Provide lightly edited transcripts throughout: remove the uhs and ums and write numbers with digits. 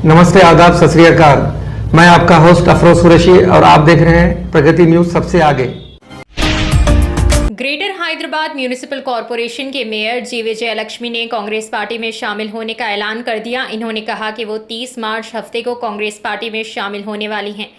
नमस्ते, आदाब, सत श्री अकाल। मैं आपका होस्ट अफरोज कुरैशी और आप देख रहे हैं प्रगति न्यूज सबसे आगे। ग्रेटर हैदराबाद म्यूनिसिपल कॉरपोरेशन के मेयर जी विजयलक्ष्मी ने कांग्रेस पार्टी में शामिल होने का ऐलान कर दिया। इन्होंने कहा कि वो 30 मार्च हफ्ते को कांग्रेस पार्टी में शामिल होने वाली हैं।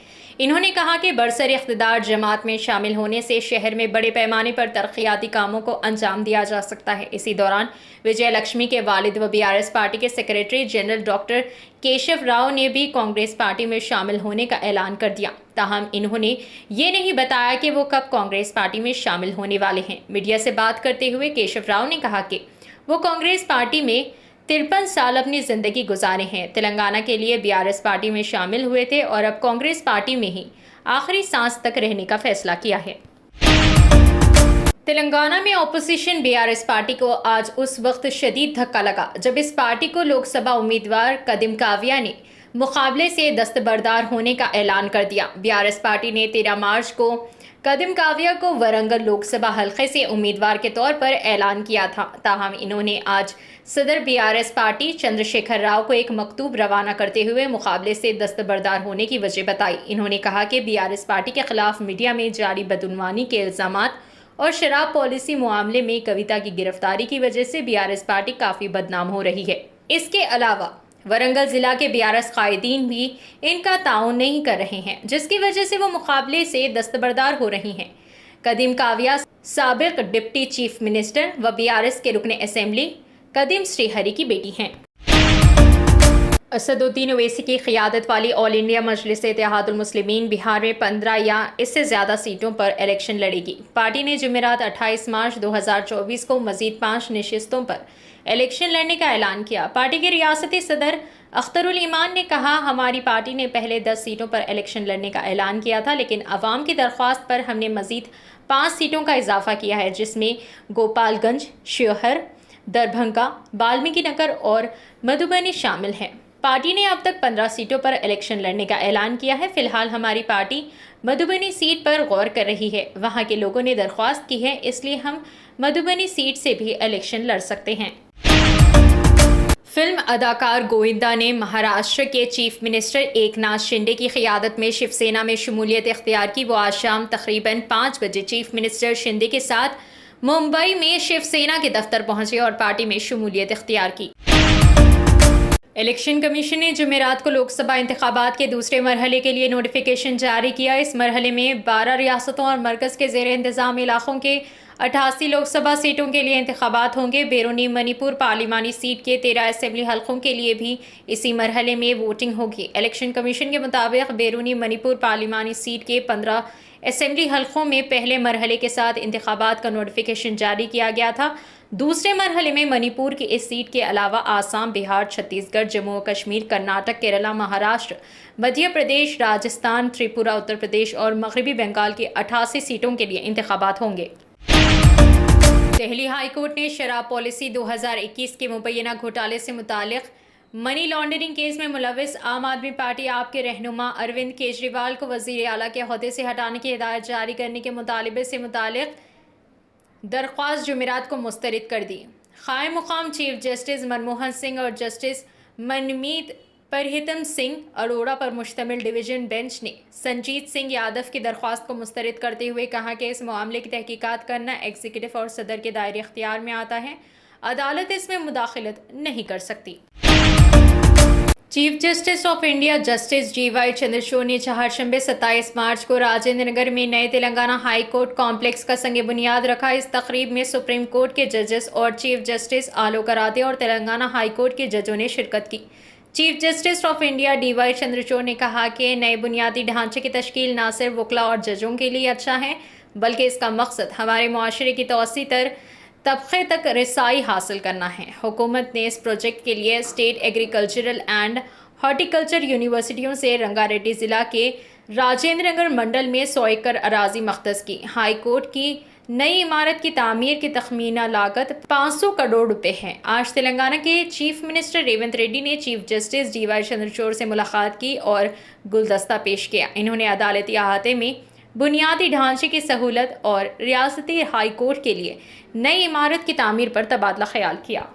इन्होंने कहा कि बरसर इख्तिदार जमात में शामिल होने से शहर में बड़े पैमाने पर तरक्याती कामों को अंजाम दिया जा सकता है। इसी दौरान विजयलक्ष्मी के वालिद व बीआरएस पार्टी के secretary general doctor Keshav Rao ने भी कांग्रेस पार्टी में शामिल होने का ऐलान कर दिया। ताहम इन्होंने ये नहीं बताया कि वो कब कांग्रेस पार्टी में शामिल होने वाले हैं। मीडिया से बात करते हुए केशव राव ने कहा कि वो कांग्रेस पार्टी में 53 साल अपनी जिंदगी गुजारे हैं। तेलंगाना के लिए बीआरएस पार्टी में शामिल हुए थे और अब कांग्रेस पार्टी में ही आखिरी सांस तक रहने का फैसला किया है। तेलंगाना में ऑपोजिशन बीआरएस पार्टी को आज उस वक्त शदीद धक्का लगा जब इस पार्टी को लोकसभा उम्मीदवार कदीम काव्या ने मुकाबले से दस्तबरदार होने का ऐलान कर दिया। बीआरएस पार्टी ने 13 मार्च को कदीम काव्या को वरंगल लोकसभा हलके से उम्मीदवार के तौर पर ऐलान किया था। ताहम इन्होंने आज सदर बीआरएस पार्टी चंद्रशेखर राव को एक मकतूब रवाना करते हुए मुकाबले से दस्तबरदार होने की वजह बताई। इन्होंने कहा कि बीआरएस पार्टी के खिलाफ मीडिया में जारी बदउनवानी के इल्जामात और शराब पॉलिसी मामले में कविता की गिरफ्तारी की वजह से बीआरएस पार्टी काफ़ी बदनाम हो रही है। इसके अलावा वरंगल जिला के बीआरएस कायदीन भी इनका ताउन नहीं कर रहे हैं, जिसकी वजह से वो मुकाबले से दस्तबरदार हो रही हैं। कदीम काव्या साबिक डिप्टी चीफ मिनिस्टर व बीआरएस के रुकने असेंबली कदीम श्रीहरि की बेटी हैं। असदुद्दीन ओवैसी की क़ियादत वाली ऑल इंडिया मजलिस इत्तेहादुल मुस्लिमीन बिहार में 15 या इससे ज़्यादा सीटों पर इलेक्शन लड़ेगी। पार्टी ने जुमेरात 28 मार्च 2024 को मज़ीद 5 नशिस्तों पर इलेक्शन लड़ने का ऐलान किया। पार्टी के रियासती सदर अख्तरुल ईमान ने कहा, हमारी पार्टी ने पहले 10 सीटों पर इलेक्शन लड़ने का ऐलान किया था, लेकिन अवाम की दरख्वास्त पर हमने मज़ीद 5 सीटों का इजाफा किया है, जिसमें गोपालगंज, शिवहर, दरभंगा, वाल्मीकि नगर और मधुबनी शामिल हैं। पार्टी ने अब तक 15 सीटों पर इलेक्शन लड़ने का ऐलान किया है। फिलहाल हमारी पार्टी मधुबनी सीट पर गौर कर रही है। वहां के लोगों ने दरख्वास्त की है, इसलिए हम मधुबनी सीट से भी इलेक्शन लड़ सकते हैं। फिल्म अदाकार गोविंदा ने महाराष्ट्र के चीफ मिनिस्टर एकनाथ शिंदे की क़ियादत में शिवसेना में शमूलियत इख्तियार की। वो आज शाम तकरीबन 5 बजे चीफ मिनिस्टर शिंदे के साथ मुंबई में शिवसेना के दफ्तर पहुंचे और पार्टी में शमूलियत इख्तियार की। इलेक्शन कमीशन ने जुमेरात को लोकसभा इंतखाबात के दूसरे मरहले के लिए नोटिफिकेशन जारी किया। इस मरहले में 12 रियासतों और मरकज़ के ज़ेर इंतज़ाम इलाकों के 88 लोकसभा सीटों के लिए इंतखाबात होंगे। बैरूनी मणिपुर पार्लिमानी सीट के 13 असेंबली हलकों के लिए भी इसी मरहले में वोटिंग होगी। इलेक्शन कमीशन के मुताबिक बैरूनी मणिपुर पार्लिमानी सीट के 15 असेंबली हलकों में पहले मरहले के साथ इंतखाबात का नोटिफिकेशन जारी किया गया था। दूसरे मरहले में मणिपुर की इस सीट के अलावा आसाम, बिहार, छत्तीसगढ़, जम्मू और कश्मीर, कर्नाटक, केरला, महाराष्ट्र, मध्य प्रदेश, राजस्थान, त्रिपुरा, उत्तर प्रदेश और मगरबी बंगाल की 88 सीटों के लिए इंतखाबात होंगे। दिल्ली हाई कोर्ट ने शराब पॉलिसी 2021 के मुबैना घोटाले से मुतालिक मनी लॉन्ड्रिंग केस में मुलविस आम आदमी पार्टी आप के रहनुमा अरविंद केजरीवाल को वज़ीर आला के ओहदे से हटाने की हिदायत जारी करने के मुतालबे से मुतालिक दरख्वास्त जुमेरात को मुस्तरद कर दी। क़ायम मुक़ाम चीफ जस्टिस मनमोहन सिंह और जस्टिस मनमीत परहितम सिंह अरोड़ा पर मुश्तमिल डिवीज़न बेंच ने संजीत सिंह यादव की दरख्वास्त को मुस्तरद करते हुए कहा कि इस मामले की तहकीकात करना एग्जीक्यूटिव और सदर के दायरे इख्तियार में आता है। अदालत इसमें मुदाखलत नहीं कर सकती। Chief justice of India justice GY Chandrachud ने चारशंबे 27 मार्च को राजेंद्र नगर में नए तेलंगाना हाई कोर्ट कॉम्प्लेक्स का संग बुनियाद रखा। इस तकरीब में सुप्रीम कोर्ट के जजेस और चीफ जस्टिस आलोक आराध्य और तेलंगाना हाई कोर्ट के जजों ने शिरकत की। Chief justice of India D Y Chandrachud ने कहा कि नए बुनियादी ढांचे की तश्कील न सिर्फ वकला और जजों के लिए अच्छा है, बल्कि इसका मकसद हमारे मुआशरे की तौसी तबक़े तक रसाई हासिल करना है। हुकूमत ने इस प्रोजेक्ट के लिए स्टेट एग्रीकल्चरल एंड हॉर्टिकल्चर यूनिवर्सिटियों से रंगारेड्डी ज़िला के राजेंद्र नगर मंडल में 100 एकड़ अराजी मख्तस की। हाई कोर्ट की नई इमारत की तामीर की तखमीना लागत 500 करोड़ रुपए है। आज तेलंगाना के चीफ मिनिस्टर रेवंत रेड्डी ने चीफ जस्टिस डीवाई चंद्रचूड़ से मुलाकात की और गुलदस्ता पेश किया। इन्होंने अदालती अहाते में बुनियादी ढांचे की सहूलत और रियासती हाई कोर्ट के लिए नई इमारत की तामीर पर तबादला ख्याल किया।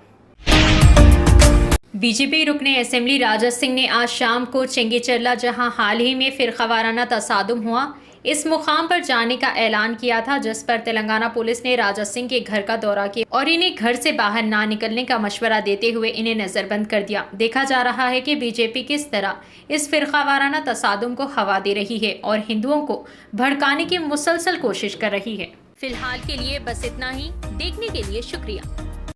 बीजेपी रुकने असेंबली राजा सिंह ने आज शाम को चेंगीचरला, जहां हाल ही में फिरकावाराना तसादुम हुआ, इस मुकाम पर जाने का ऐलान किया था, जिस पर तेलंगाना पुलिस ने राजा सिंह के घर का दौरा किया और इन्हें घर से बाहर ना निकलने का मशवरा देते हुए इन्हें नजरबंद कर दिया। देखा जा रहा है कि बीजेपी किस तरह इस फिरकावाराना तसादुम को हवा दे रही है और हिंदुओं को भड़काने की मुसलसल कोशिश कर रही है। फिलहाल के लिए बस इतना ही। देखने के लिए शुक्रिया।